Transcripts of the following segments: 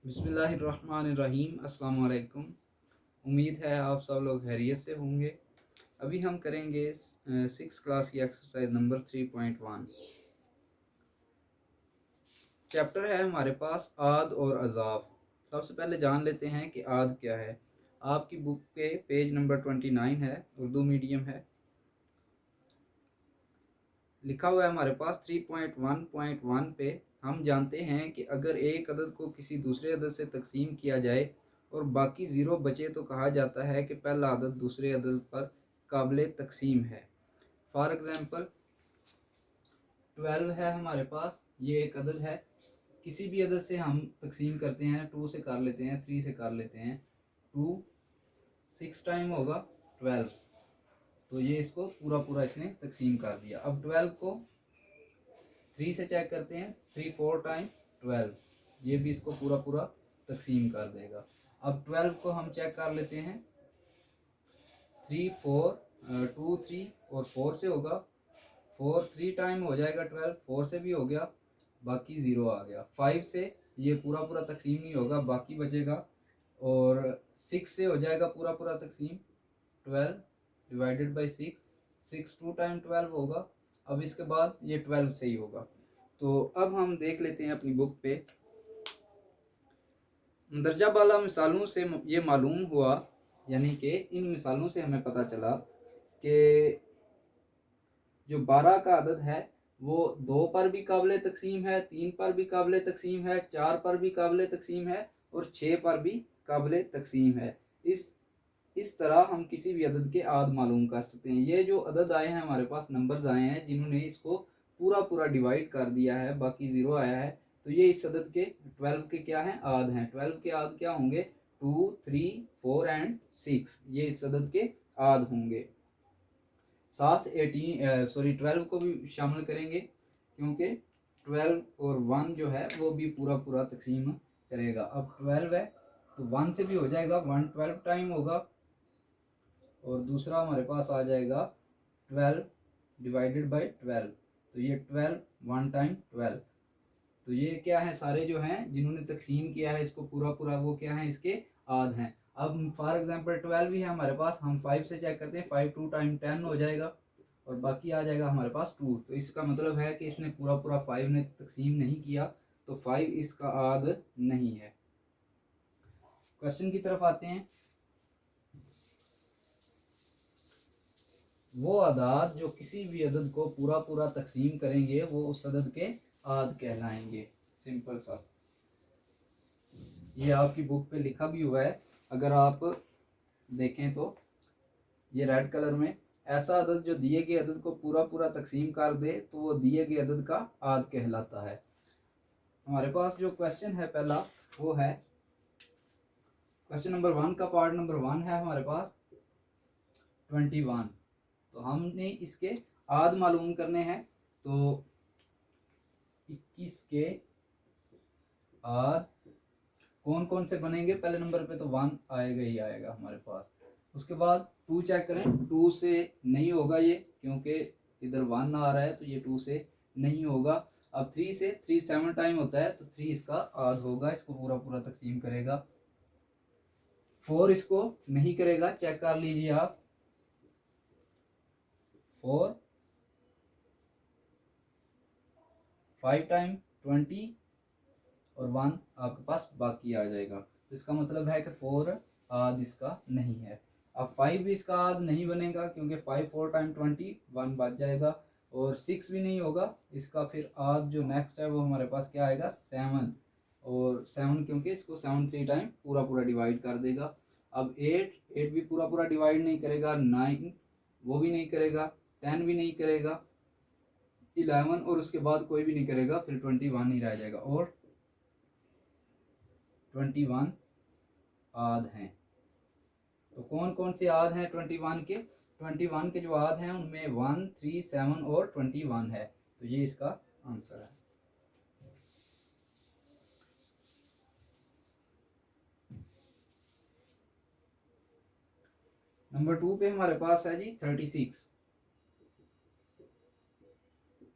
बिस्मिल्लाहिर्रहमानिर्रहीम। अस्सलाम वालेकुम। उम्मीद है आप सब लोग खैरियत से होंगे। अभी हम करेंगे 6 क्लास की एक्सरसाइज नंबर 3.1। चैप्टर है हमारे पास आद और अज़ाफ। सबसे पहले जान लेते हैं कि आद क्या है। आपकी बुक पे पेज नंबर 29 है, उर्दू मीडियम है। लिखा हुआ है हमारे पास 3.1.1 पे हम जानते हैं कि अगर एक अदद को किसी दूसरे अदद से तकसीम किया जाए और बाकी ज़ीरो बचे तो कहा जाता है कि पहला अदद दूसरे अदद पर काबिल तकसीम है। फॉर एग्ज़ाम्पल 12 है हमारे पास, ये एक अदद है। किसी भी अदद से हम तकसीम करते हैं, 2 से कर लेते हैं, 3 से कर लेते हैं। 2 6 टाइम होगा 12, तो ये इसको पूरा पूरा इसने तकसीम कर दिया। अब 12 को 3 से चेक करते हैं, 3 4 टाइम 12, ये भी इसको पूरा पूरा तकसीम कर देगा। अब 12 को हम चेक कर लेते हैं, 3 4 2 3 और 4 से होगा। 4 3 टाइम हो जाएगा 12, 4 से भी हो गया, बाकी 0 आ गया। 5 से ये पूरा पूरा तकसीम नहीं होगा, बाकी बचेगा। और 6 से हो जाएगा पूरा पूरा तकसीम, 12 डिवाइडेड बाई 6, 6 2 टाइम 12 होगा। अब इसके बाद ये 12 से ही होगा। तो अब हम देख लेते हैं अपनी बुक पे। दर्जा बाला मिसालों से ये मालूम हुआ, यानी कि इन मिसालों से हमें पता चला कि जो 12 का अदद है वो 2 पर भी काबिल तकसीम है, 3 पर भी काबिल तकसीम है, 4 पर भी काबिल तकसीम है और 6 पर भी काबिल तकसीम है। इस तरह हम किसी भी अदद के आद मालूम कर सकते हैं। ये जो अदद आए हैं हमारे पास, नंबर्स आए हैं जिन्होंने इसको पूरा पूरा डिवाइड कर दिया है, बाकी 0 आया है, तो ये इस अदद के 12 के क्या हैं, आद हैं। 12 के आद क्या होंगे, 2 3 4 एंड 6, ये इस अदद के आद होंगे। साथ 12 को भी शामिल करेंगे, क्योंकि 12 और 1 जो है वो भी पूरा पूरा तकसीम करेगा। अब 12 है तो 1 से भी हो जाएगा, 1 12 टाइम होगा। और दूसरा हमारे पास आ जाएगा 12 डिवाइडेड बाई 12, तो ये 12 1 टाइम 12। तो ये क्या है, सारे जो हैं जिन्होंने तकसीम किया है इसको पूरा पूरा, वो क्या है, इसके आद हैं। अब फॉर एग्जांपल 12 भी है हमारे पास, हम 5 से चेक करते हैं, 5 2 टाइम 10 हो जाएगा और बाकी आ जाएगा हमारे पास 2। तो इसका मतलब है कि इसने पूरा पूरा 5 ने तकसीम नहीं किया, तो 5 इसका आद नहीं है। क्वेश्चन की तरफ आते हैं। वो अदाद जो किसी भी अदद को पूरा पूरा तकसीम करेंगे वो उस अदद के आद कहलाएंगे। सिंपल सा, ये आपकी बुक पे लिखा भी हुआ है। अगर आप देखें तो ये रेड कलर में, ऐसा अदद जो दिए गए अदद को पूरा पूरा तकसीम कर दे तो वो दिए गए अदद का आद कहलाता है। हमारे पास जो क्वेश्चन है पहला, वो है क्वेश्चन नंबर 1 का पार्ट नंबर 1 है हमारे पास 21। तो हमने इसके आद मालूम करने हैं। तो 21 के आद कौन कौन से बनेंगे, पहले नंबर पे तो 1 आएगा ही आएगा हमारे पास। उसके बाद 2 चेक करें, 2 से नहीं होगा ये, क्योंकि इधर 1 आ रहा है, तो ये 2 से नहीं होगा। अब 3 से, 3 7 टाइम होता है, तो 3 इसका आद होगा, इसको पूरा पूरा तकसीम करेगा। 4 इसको नहीं करेगा, चेक कर लीजिए आप। 4 5 टाइम 20 और 1 आपके पास बाकी आ जाएगा। तो इसका मतलब है कि 4 आद इसका नहीं है। अब 5 भी इसका आद नहीं बनेगा, क्योंकि 5 4 टाइम 20, 1 बच जाएगा। और 6 भी नहीं होगा इसका। फिर आद जो नेक्स्ट है वो हमारे पास क्या आएगा, 7। और 7 क्योंकि इसको 7 3 टाइम पूरा पूरा डिवाइड कर देगा। अब 8 भी पूरा पूरा डिवाइड नहीं करेगा। 9 वो भी नहीं करेगा। 10 भी नहीं करेगा। 11 और उसके बाद कोई भी नहीं करेगा, फिर 21 ही रह जाएगा। और 21 आद हैं। तो कौन कौन से आद हैं 21 के, 21 के जो आद हैं उनमें 1 3 7 और 21 है। तो ये इसका आंसर है। नंबर 2 पे हमारे पास है जी 36।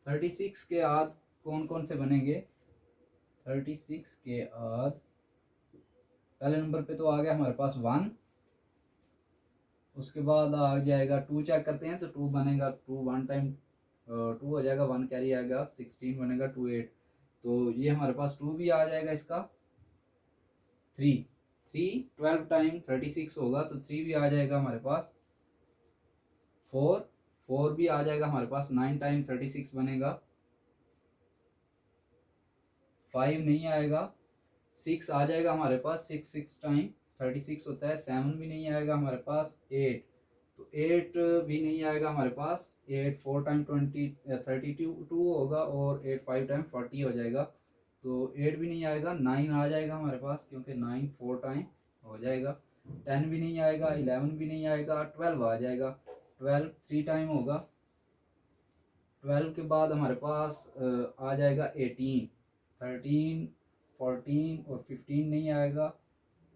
36 के आद कौन कौन से बनेंगे, 36 के आद पहले नंबर पे तो आ गया हमारे पास 1, उसके बाद आ जाएगा 2, चेक करते हैं तो 2 बनेगा, 2 1 टाइम 2 हो जाएगा, 1 कैरी आएगा, 16 बनेगा, 2 8, तो ये हमारे पास 2 भी आ जाएगा, इसका 3 3 12 टाइम 36 होगा तो 3 भी आ जाएगा हमारे पास, 4 4 भी आ जाएगा हमारे पास, 9 टाइम 36 बनेगा, 5 नहीं आएगा, 6 आ जाएगा हमारे पास, 6 6 टाइम 36 होता है, 7 भी नहीं आएगा हमारे पास, 8 तो 8 भी नहीं आएगा हमारे पास, 8 4 टाइम 32 होगा और 8 5 टाइम 40 हो जाएगा, तो 8 भी नहीं आएगा, 9 आ जाएगा हमारे पास क्योंकि 9 4 टाइम हो जाएगा, 10 भी नहीं आएगा, 11 भी नहीं आएगा, 12 आ जाएगा, 12 3 टाइम होगा, 12 के बाद हमारे पास आ जाएगा 18, 13 14 और 15 नहीं आएगा,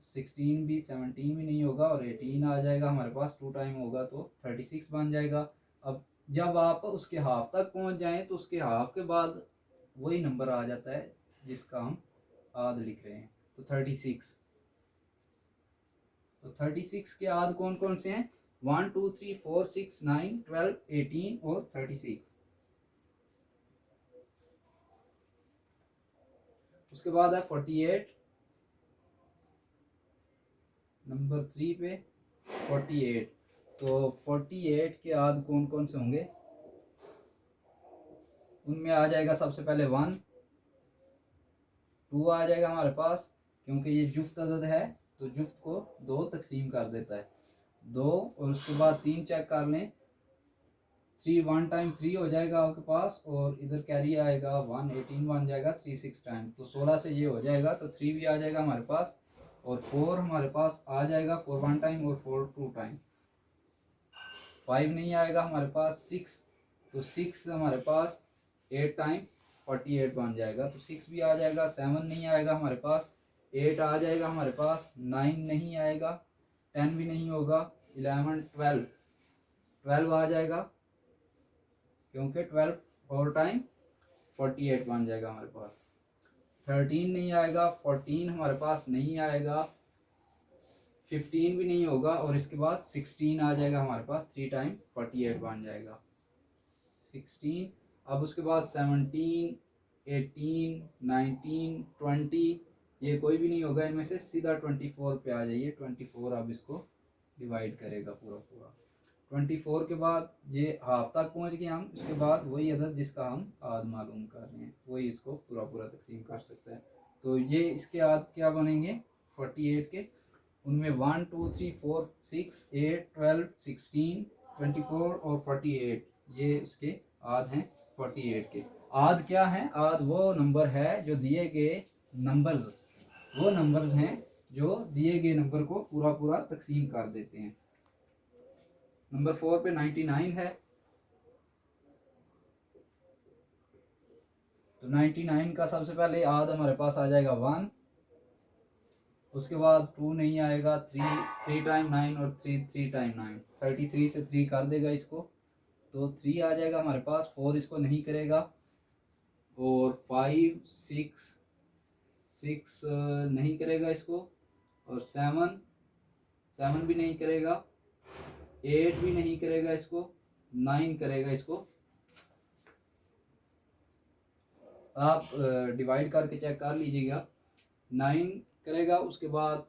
16 भी 17 भी नहीं होगा और 18 आ जाएगा हमारे पास, 2 टाइम होगा तो 36 बन जाएगा। अब जब आप उसके हाफ तक पहुंच जाएं तो उसके हाफ के बाद वही नंबर आ जाता है जिसका हम आध लिख रहे हैं, तो 36, तो 36 के आध कौन कौन से हैं, 1 2 3 4 6 9 12 18 और 36। उसके बाद है 48, नंबर 3 पे 48, तो 48 के आध कौन कौन से होंगे, उनमें आ जाएगा सबसे पहले 1, 2 आ जाएगा हमारे पास क्योंकि ये जुफ्त अदद है तो जुफ्त को 2 तकसीम कर देता है, 2, और उसके बाद 3 चेक कर लें, 3 1 टाइम 3 हो जाएगा आपके पास और इधर कैरी आएगा 1, 18 बन जाएगा, 3 6 टाइम, तो 16 से ये हो जाएगा तो 3 भी आ जाएगा हमारे पास, और 4 हमारे पास आ जाएगा, 4 1 टाइम और 4 2 टाइम, 5 नहीं आएगा हमारे पास, 6 तो 6 हमारे पास 8 टाइम 48 बन जाएगा, तो 6 भी आ जाएगा, 7 नहीं आएगा हमारे पास, 8 आ जाएगा हमारे पास, 9 नहीं आएगा, 10 भी नहीं होगा, 11 12 12 आ जाएगा क्योंकि 12 4 टाइम 48 बन जाएगा हमारे पास, 13 नहीं आएगा, 14 हमारे पास नहीं आएगा, 15 भी नहीं होगा और इसके बाद 16 आ जाएगा हमारे पास, 3 टाइम 48 बन जाएगा, 16, अब उसके बाद 17 18 19 20, ये कोई भी नहीं होगा इनमें से, सीधा 24 पे आ जाइए, 24 अब इसको डिवाइड करेगा पूरा पूरा, 24 के बाद ये हाफ तक पहुंच गए हम, उसके बाद वही अदद जिसका हम आद मालूम कर रहे हैं वही इसको पूरा पूरा तकसीम कर सकता है, तो ये इसके आद क्या बनेंगे 48 के, उनमें 1 2 3 4 6 8 12 16 24 और 48, ये उसके आद हैं 48 के। आद क्या है, आद वो नंबर है जो दिए गए नंबर्स, वो नंबर्स हैं जो दिए गए नंबर को पूरा पूरा तकसीम कर देते हैं। नंबर 4 पे 99 है, तो 99 का सबसे पहले आद हमारे पास आ जाएगा 1, उसके बाद 2 नहीं आएगा, 3 टाइम 9 और 3 टाइम 9, 33 से 3 कर देगा इसको, तो 3 आ जाएगा हमारे पास, 4 इसको नहीं करेगा, और 5 6 6 नहीं करेगा इसको, और 7 भी नहीं करेगा, 8 भी नहीं करेगा इसको, 9 करेगा इसको, आप डिवाइड करके चेक कर लीजिएगा, 9 करेगा, उसके बाद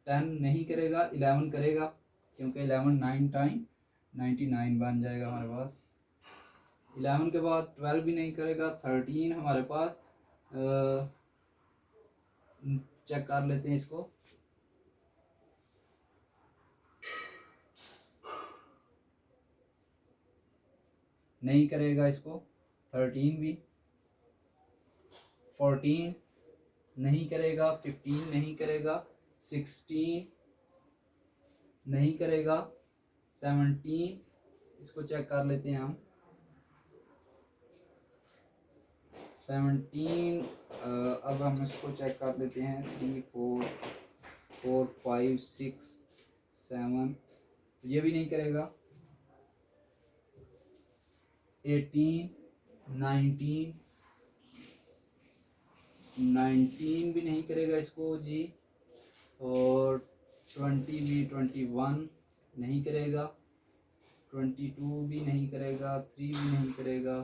10 नहीं करेगा, 11 करेगा क्योंकि 11 9 टाइम 99 बन जाएगा हमारे पास, 11 के बाद 12 भी नहीं करेगा, 13 हमारे पास चेक कर लेते हैं इसको, नहीं करेगा इसको, 13 भी, 14 नहीं करेगा, 15 नहीं करेगा, 16 नहीं करेगा, 17 इसको चेक कर लेते हैं हम, 17 अब हम इसको चेक कर लेते हैं, 3 4 4 5 6 7, ये भी नहीं करेगा, 18 19 19 भी नहीं करेगा इसको जी, और 20 भी 21 नहीं करेगा, 22 भी नहीं करेगा, 3 भी नहीं करेगा,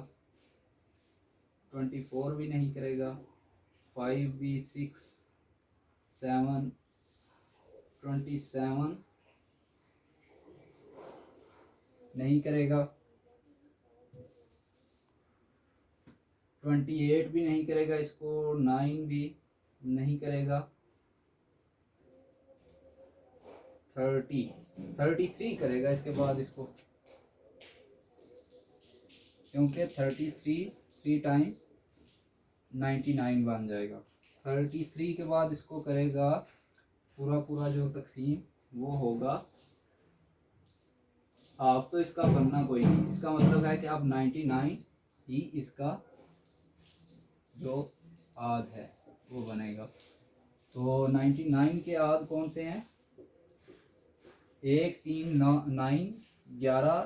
24 भी नहीं करेगा, 5 भी, 6, 7, 27 नहीं करेगा, 28 भी नहीं करेगा इसको, 9 भी नहीं करेगा, 33 करेगा इसके बाद इसको, क्योंकि 33 3 टाइम 99 बन जाएगा। 33 के बाद इसको करेगा पूरा जो तकसीम वो होगा हाफ, तो इसका बनना कोई नहीं। इसका मतलब है कि अब 99 ही इसका जो आध है वो बनेगा। तो 99 के आध कौन से हैं? 1, 3, 9, 11,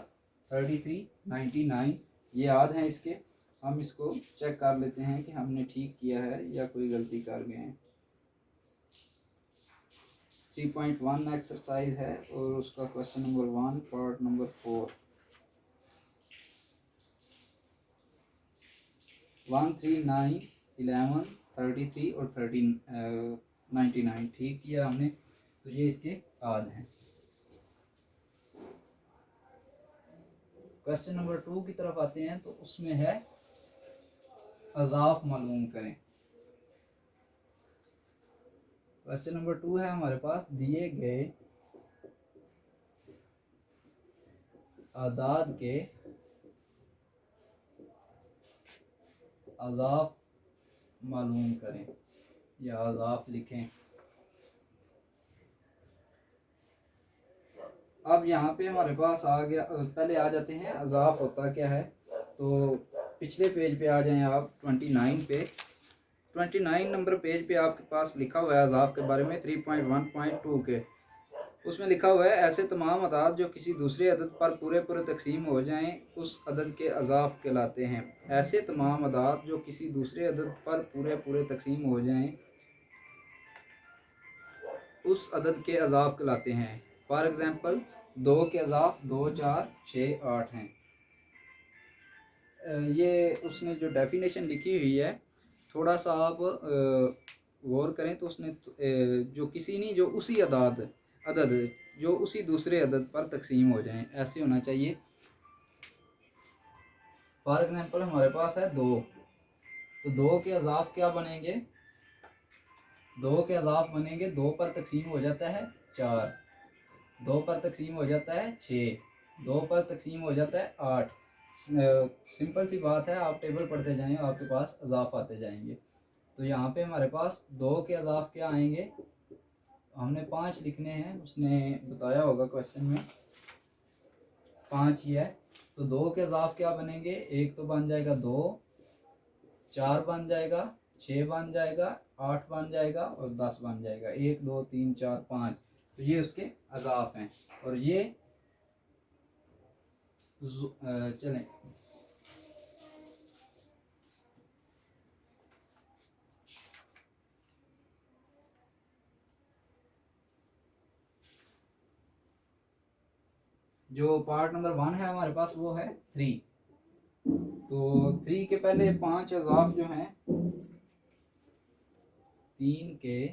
33, 99 ये आध हैं इसके। हम इसको चेक कर लेते हैं कि हमने ठीक किया है या कोई गलती कर गए हैं। 3.1 एक्सरसाइज है और उसका क्वेश्चन नंबर 1 पार्ट नंबर 4। 1, 3, 9, 11, 33 और 99 ठीक किया हमने। तो ये इसके आध हैं। क्वेश्चन नंबर 2 की तरफ आते हैं, तो उसमें है अज़ाफ मालूम करें। क्वेश्चन नंबर 2 है हमारे पास, दिए गए आदाद के अज़ाफ मालूम करें या अज़ाफ लिखें। अब यहाँ पे हमारे पास आ गया, पहले आ जाते हैं अज़ाफ होता क्या है। तो पिछले पेज पे आ जाएं आप 29 पे। 29 नंबर पेज पे आपके पास लिखा हुआ है अज़ाफ के बारे में 3.1.2 के। उसमें लिखा हुआ है, ऐसे तमाम अदाद जो किसी दूसरे अदद पर पूरे तकसीम हो जाएं उस अदद के अज़ाफ कहलाते हैं। ऐसे तमाम अदाद जो किसी दूसरे अदद पर पूरे तकसीम हो जाएं उस अदद के अज़ाफ कहलाते हैं। फॉर एग्ज़ाम्पल 2 के अज़ाफ 2, 4, 6, 8 हैं। ये उसने जो डेफिनेशन लिखी हुई है, थोड़ा सा आप गौर करें तो उसने जो किसी नहीं, जो उसी अदद जो उसी दूसरे अदद पर तकसीम हो जाएं, ऐसे होना चाहिए। फॉर एग्जांपल हमारे पास है 2, तो 2 के अज़ाफ क्या बनेंगे? 2 के अज़ाफ बनेंगे 2 पर तकसीम हो जाता है 4, 2 पर तकसीम हो जाता है 6, 2 पर तकसीम हो जाता है 8। सिंपल सी बात है, आप टेबल पढ़ते जाएं आपके पास अज़ाफ आते जाएंगे। तो यहाँ पे हमारे पास 2 के अज़ाफ क्या आएंगे? हमने 5 लिखने हैं, उसने बताया होगा क्वेश्चन में 5 ही है। तो 2 के अज़ाफ क्या बनेंगे? 1 तो बन जाएगा 2, 4 बन जाएगा, 6 बन जाएगा, 8 बन जाएगा और 10 बन जाएगा। 1, 2, 3, 4, 5, तो ये उसके अज़ाफ हैं। और ये चलें जो पार्ट नंबर 1 है हमारे पास वो है 3। तो 3 के पहले 5 अज़ाफ जो हैं, 3 के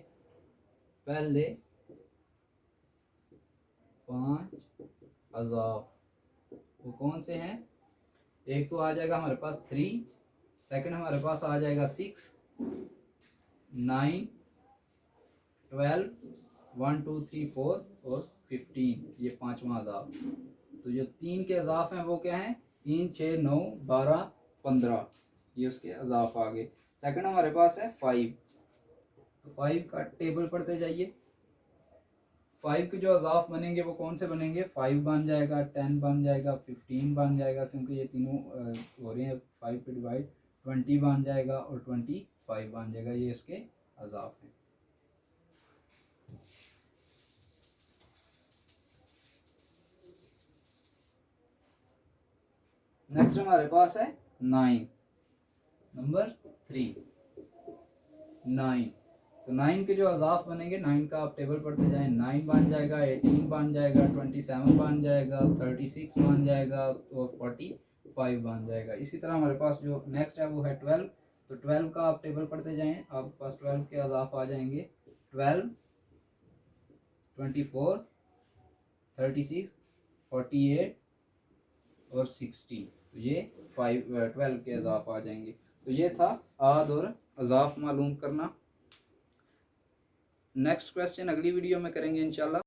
पहले 5 अज़ाफ वो कौन से हैं? एक तो आ जाएगा हमारे पास 3, सेकंड हमारे पास आ जाएगा 6, 9, 12, 1, 2, 3, 4 और 15, ये 5वां अज़ाफ। तो जो 3 के अज़ाफ हैं वो क्या हैं? 3, 6, 9, 12, 15, ये उसके अज़ाफ आ गए। सेकंड हमारे पास है 5, तो 5 का टेबल पढ़ते जाइए। 5 के जो अज़ाफ बनेंगे वो कौन से बनेंगे? 5 बन जाएगा, 10 बन जाएगा, 15 बन जाएगा, क्योंकि ये तीनों हो रहे हैं 5 पे डिवाइड, 20 बन जाएगा और 25 बन जाएगा। ये इसके अज़ाफ हैं। नेक्स्ट हमारे पास है 9, नंबर 3, 9। तो 9 के जो अज़ाफ बनेंगे 9 का आप टेबल पढ़ते जाएं। 9 बन जाएगा, 18 बन जाएगा, 27 बन जाएगा, 36 बन जाएगा और 45 बन जाएगा। इसी तरह हमारे पास जो नेक्स्ट है वो है 12। तो 12 का आप टेबल पढ़ते जाएं, आपके पास 12 के अज़ाफ आ जाएंगे 12, 24, 36, 48 और 60। तो ये 12 के अज़ाफ आ जाएंगे। तो ये था आद और अज़ाफ मालूम करना। नेक्स्ट क्वेश्चन अगली वीडियो में करेंगे इंशाल्लाह।